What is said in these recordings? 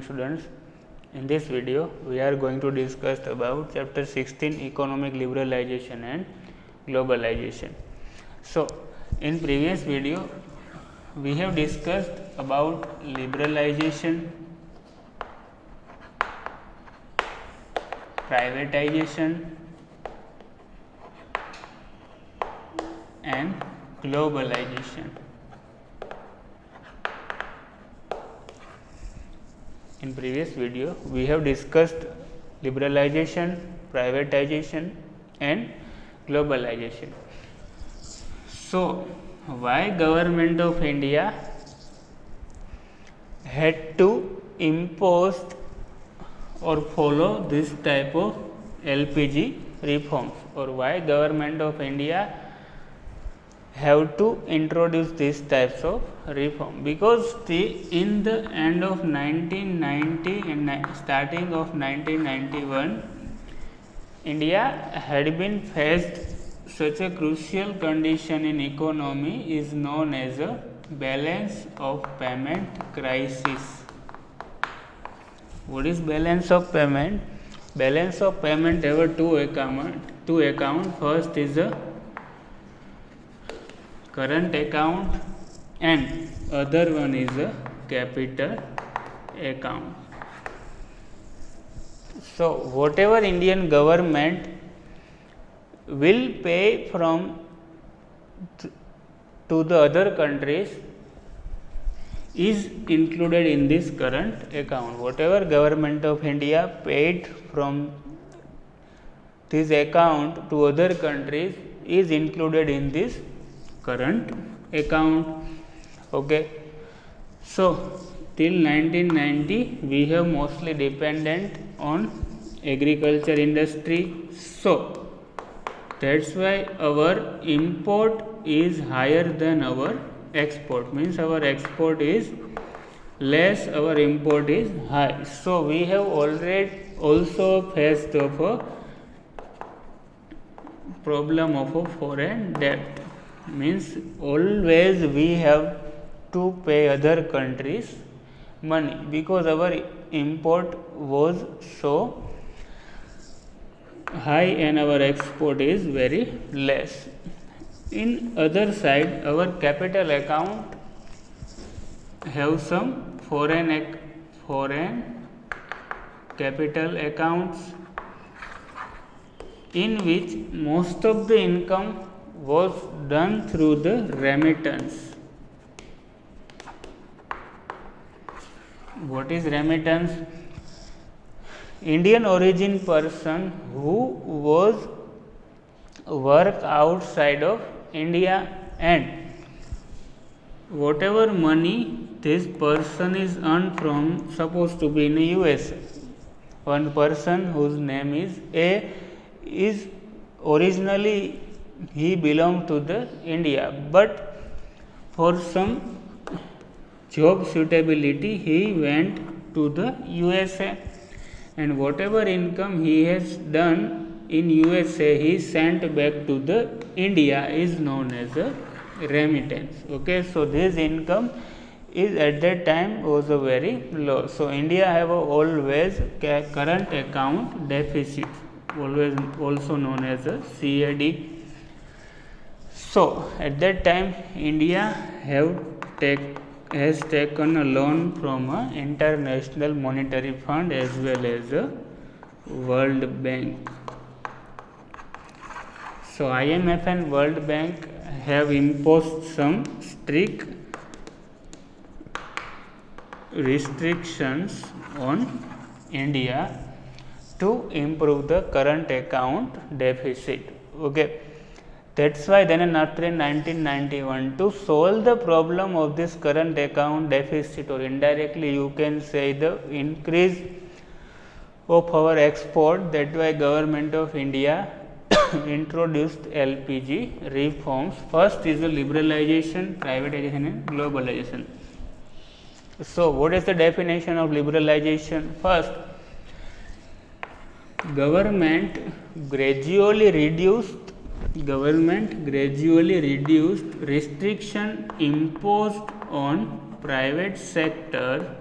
morning students. In this video we are going to discuss about chapter 16 economic liberalization and globalization. So in previous video we have discussed about liberalization, privatization and globalization. In previous video we have discussed liberalization, privatization and globalization. So why government of India had to impose or follow this type of LPG reforms, or why government of India have to introduce these types of reform? Because in the end of 1990 and starting of 1991, India had been faced such a crucial condition in economy is known as a balance of payment crisis. What is balance of payment? Balance of payment have two account. First is a current account and other one is a capital account. So whatever Indian government will pay from to the other countries is included in this current account. Whatever government of India paid from this account to other countries is included in this current account. Okay, so till 1990 we have mostly dependent on agriculture industry, so that's why our import is higher than our export, means our export is less, our import is high. So we have already also faced of a problem of a foreign debt, means always we have to pay other countries money because our import was so high and our export is very less. In other side, our capital account have some foreign capital accounts in which most of the income was done through the remittance. What is remittance? Indian origin person who was work outside of India, and whatever money this person is earned from, supposed to be in the US. One person whose name is A is originally he belonged to the India, but for some job suitability he went to the USA, and whatever income he has done in USA he sent back to the India is known as a remittance. Okay, so this income is at that time was a very low. So India have a always current account deficit, always also known as a CAD. So at that time India has taken a loan from a International Monetary Fund as well as a World Bank. So IMF and World Bank have imposed some strict restrictions on India to improve the current account deficit. Okay, that's why then and after in 1991 to solve the problem of this current account deficit, or indirectly you can say the increase of our export, that why government of India introduced LPG reforms. First is the liberalization, privatization and globalization. So what is the definition of liberalization? First, government gradually reduced restriction imposed on private sector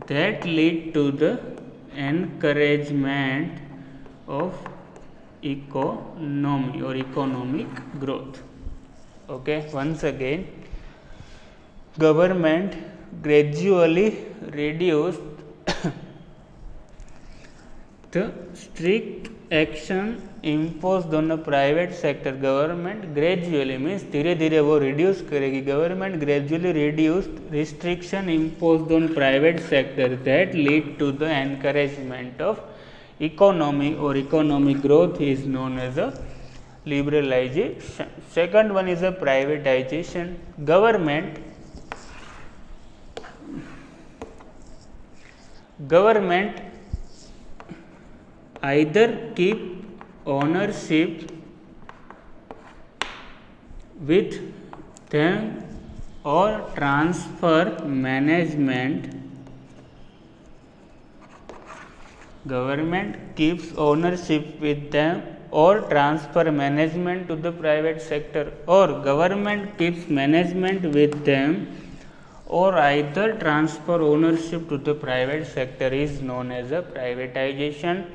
that lead to the encouragement of economy or economic growth. Okay, once again, government gradually reduced the strict action imposed on the private sector. Government gradually means धीरे धीरे वो reduce करेगी. Government gradually reduced restriction imposed on private sector that lead to the encouragement of economy or economic growth is known as a liberalization. Second one is a privatization. Government either keep ownership with them or transfer management. Government keeps ownership with them or transfer management to the private sector, or government keeps management with them or either transfer ownership to the private sector is known as a privatization.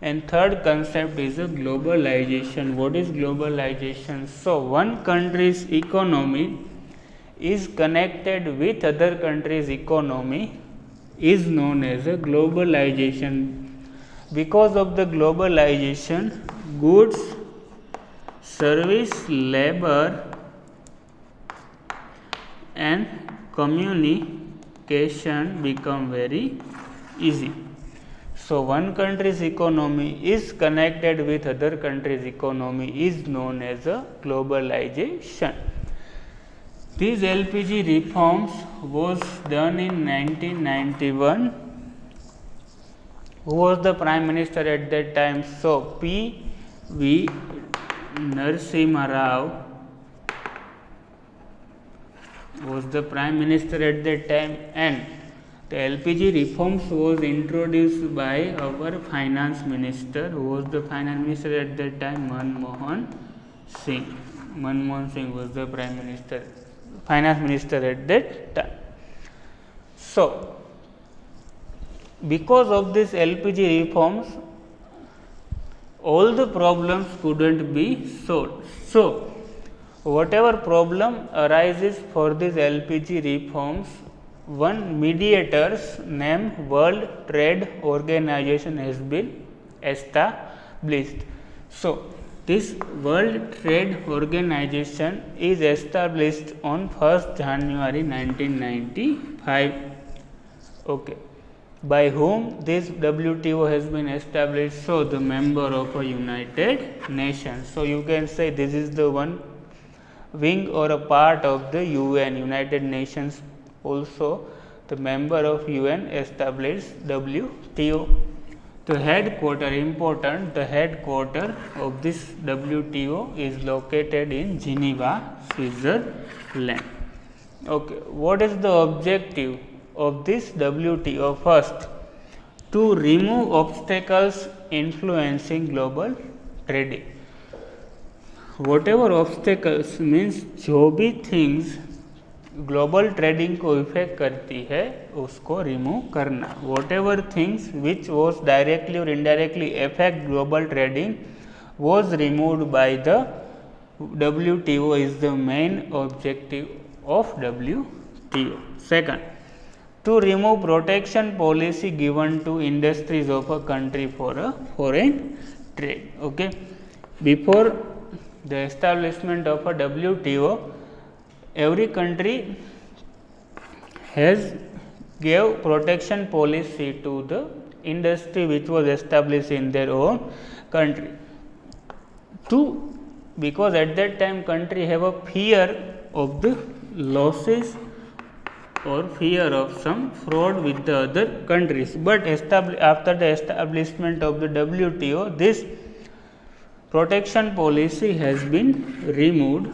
And third concept is a globalization. What is globalization? So one country's economy is connected with other country's economy is known as a globalization. Because of the globalization, goods, service, labor and communication become very easy. So one country's economy is connected with other country's economy is known as a globalization. These LPG reforms was done in 1991. Who was the Prime Minister at that time? So P.V. Narasimha Rao was the Prime Minister at that time, and the LPG reforms was introduced by our Finance Minister. Who was the Finance Minister at that time? Manmohan Singh. Manmohan Singh was the Prime Minister, Finance Minister at that time. So, because of this LPG reforms, all the problems couldn't be solved. So, whatever problem arises for these LPG reforms, one mediators named World Trade Organization has been established. So, this World Trade Organization is established on 1st January 1995. Okay. By whom this WTO has been established? So, the member of a United Nations. So, you can say this is the one wing or a part of the UN, United Nations. Also, the member of UN established WTO. The headquarter, important, the headquarter of this WTO is located in Geneva, Switzerland. Okay, what is the objective of this WTO? First, to remove obstacles influencing global trading. Whatever obstacles means जो भी things global trading को effect करती है उसको remove करना. Whatever things which was directly और indirectly effect global trading was removed by the WTO is the main objective of WTO. Second, to remove protection policy given to industries of a country for a foreign trade. Okay, before the establishment of a WTO, every country has gave protection policy to the industry which was established in their own country. Because at that time country have a fear of the losses or fear of some fraud with the other countries. But after the establishment of the WTO, this protection policy has been removed,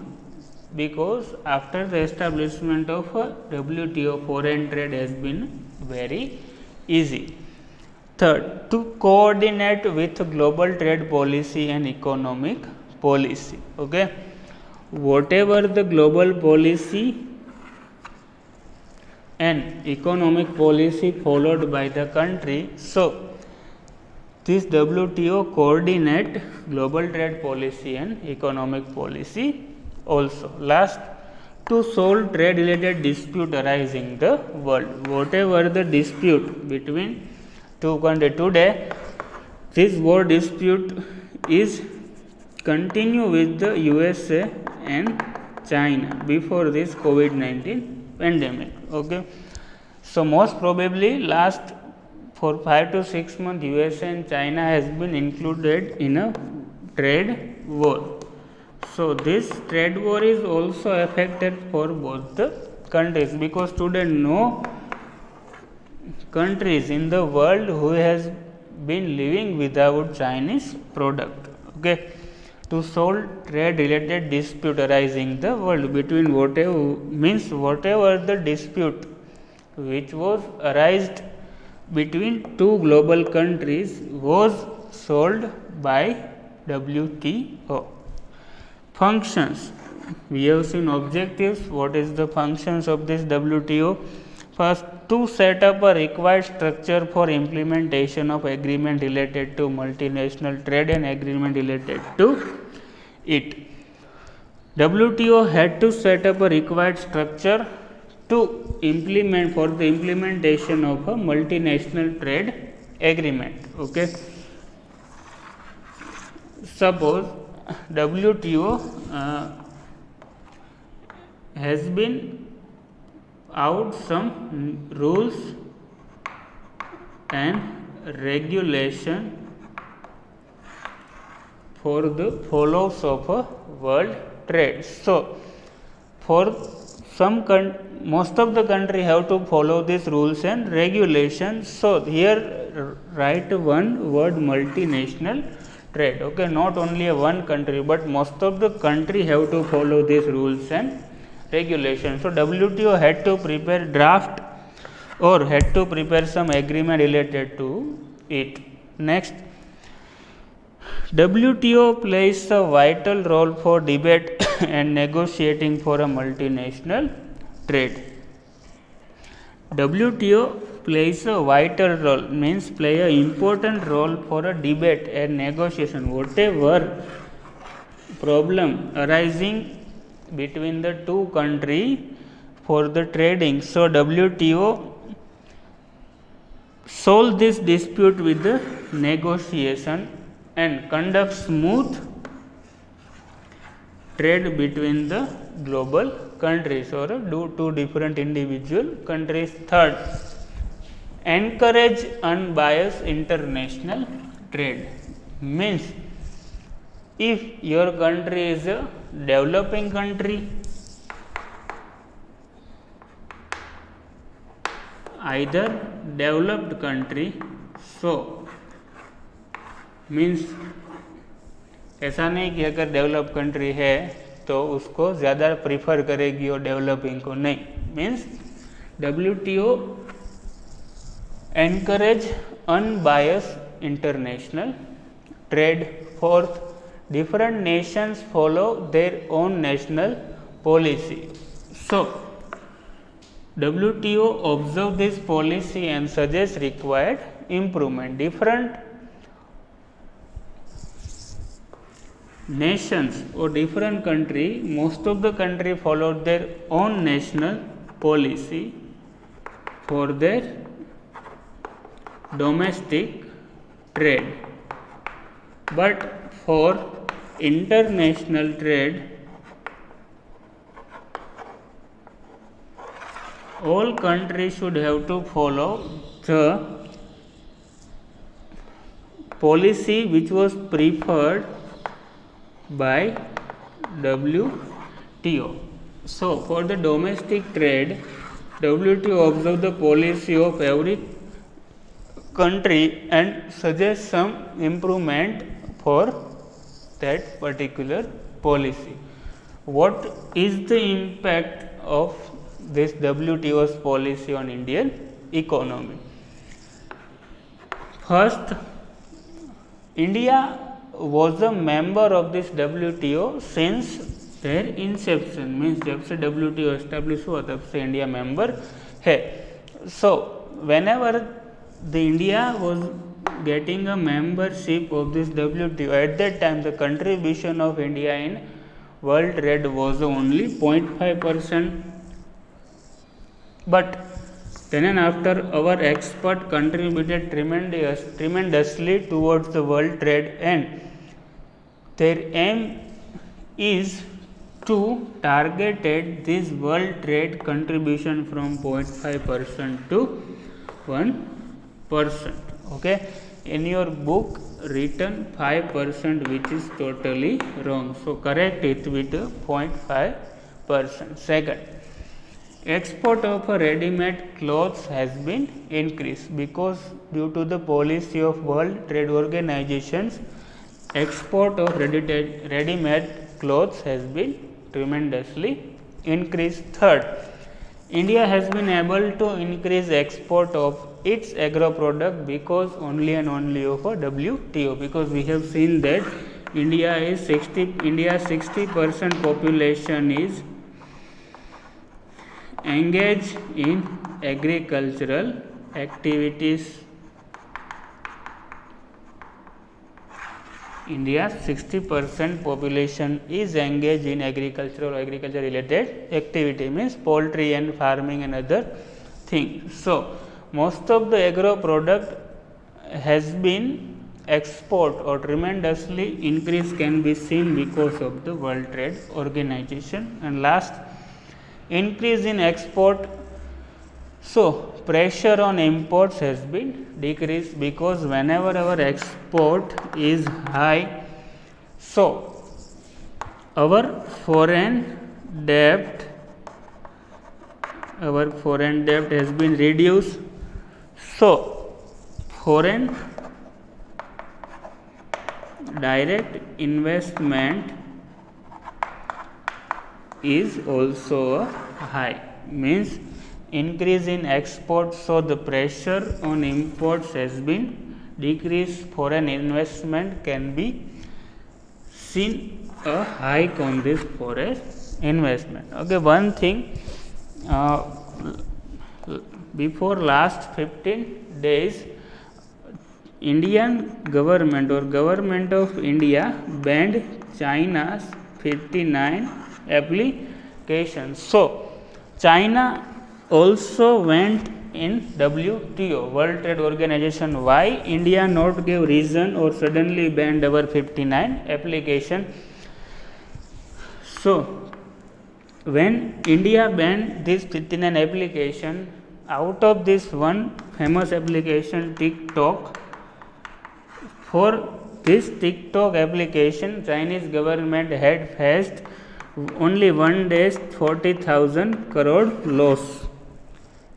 because after the establishment of WTO, foreign trade has been very easy. Third, to coordinate with global trade policy and economic policy. Okay, whatever the global policy and economic policy followed by the country. So, this WTO coordinate global trade policy and economic policy also. Last, to solve trade related dispute arising in the world. Whatever the dispute between two countries today, this war dispute is continue with the USA and China before this COVID-19 pandemic. Okay, so most probably last for 5 to 6 months USA and China has been included in a trade war. So, this trade war is also affected for both the countries, because today no countries in the world who has been living without Chinese product. Okay, to solve trade related dispute arising in the world between whatever the dispute which was arised between two global countries was solved by WTO. Functions, we have seen objectives. What is the functions of this WTO? First, to set up a required structure for implementation of agreement related to multinational trade and agreement related to it. WTO had to set up a required structure to implement for the implementation of a multinational trade agreement. Okay, suppose WTO has been out some rules and regulation for the follows of a world trade. So, for some most of the country have to follow these rules and regulations. So, here write one word multinational trade. Okay, not only one country, but most of the country have to follow these rules and regulations. So, WTO had to prepare draft or had to prepare some agreement related to it. Next, WTO plays a vital role for debate and negotiating for a multinational trade. WTO plays a vital role, means play an important role for a debate and negotiation. Whatever problem arising between the two countries for the trading, so WTO solve this dispute with the negotiation and conduct smooth trade between the global countries or two different individual countries. Third, encourage unbiased international trade, means if your country is a developing country, either developed country, so means ऐसा नहीं कि अगर develop country है तो उसको ज़्यादा prefer करेगी और डेवलपिंग को नहीं. Means WTO encourage unbiased international trade. Fourth, different nations follow their own national policy. So, WTO observe this policy and suggest required improvement. Different nations or different country, most of the country followed their own national policy for their domestic trade, but for international trade all countries should have to follow the policy which was preferred by WTO. So, for the domestic trade, WTO observe the policy of every country and suggest some improvement for that particular policy. What is the impact of this WTO's policy on Indian economy? First, India was a member of this WTO since their inception, means जब से WTO established हुआ तब से India member So whenever the India was getting a membership of this WTO, at that time the contribution of India in world trade was only 0.5%, but then and after our export contributed tremendously towards the world trade, and their aim is to targeted this world trade contribution from 0.5% to 1%. Okay, in your book written 5%, which is totally wrong. So correct it with 0.5%. Second, export of ready-made clothes has been increased because due to the policy of World Trade Organizations, export of ready-made clothes has been tremendously increased. Third, India has been able to increase export of its agro product because only and only of a WTO, because we have seen that India's 60% population is engaged in agricultural activities. India's 60% population is engaged in agriculture related activity, means poultry and farming and other things. So most of the agro product has been export or tremendously increase can be seen because of the World Trade Organization. And last, increase in export, so pressure on imports has been decreased because whenever our export is high, so our foreign debt has been reduced. So foreign direct investment is also high, means increase in exports, so the pressure on imports has been decreased, foreign investment can be seen a hike on this foreign investment. Okay, one thing, before last 15 days Indian government or government of India banned China's 59 applications. So China also went in WTO, World Trade Organization. Why India not give reason or suddenly banned our 59 application? So when India banned this 59 application, out of this one famous application TikTok, for this TikTok application Chinese government had faced only one day's 40,000 crore loss.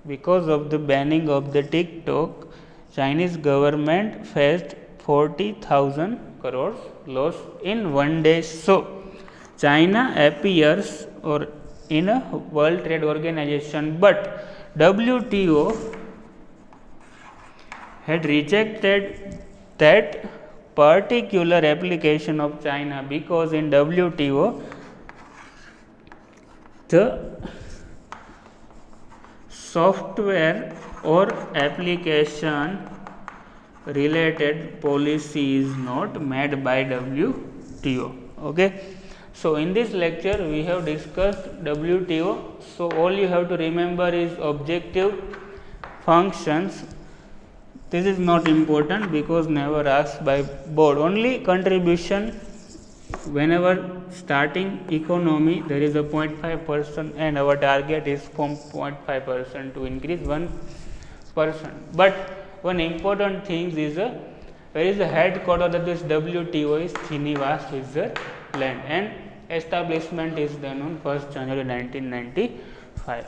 Because of the banning of the TikTok, Chinese government faced 40,000 crores loss in one day. So China appears or in a World Trade Organization, but WTO had rejected that particular application of China, because in WTO the software or application related policy is not made by WTO. Okay. So in this lecture we have discussed WTO. So all you have to remember is objective, functions. This is not important because never asked by board. Only contribution, whenever starting economy there is a 0.5% and our target is from 0.5% to increase 1%. But one important thing is where is the headquarters of this WTO is Geneva, Switzerland, and establishment is done on 1st January 1995.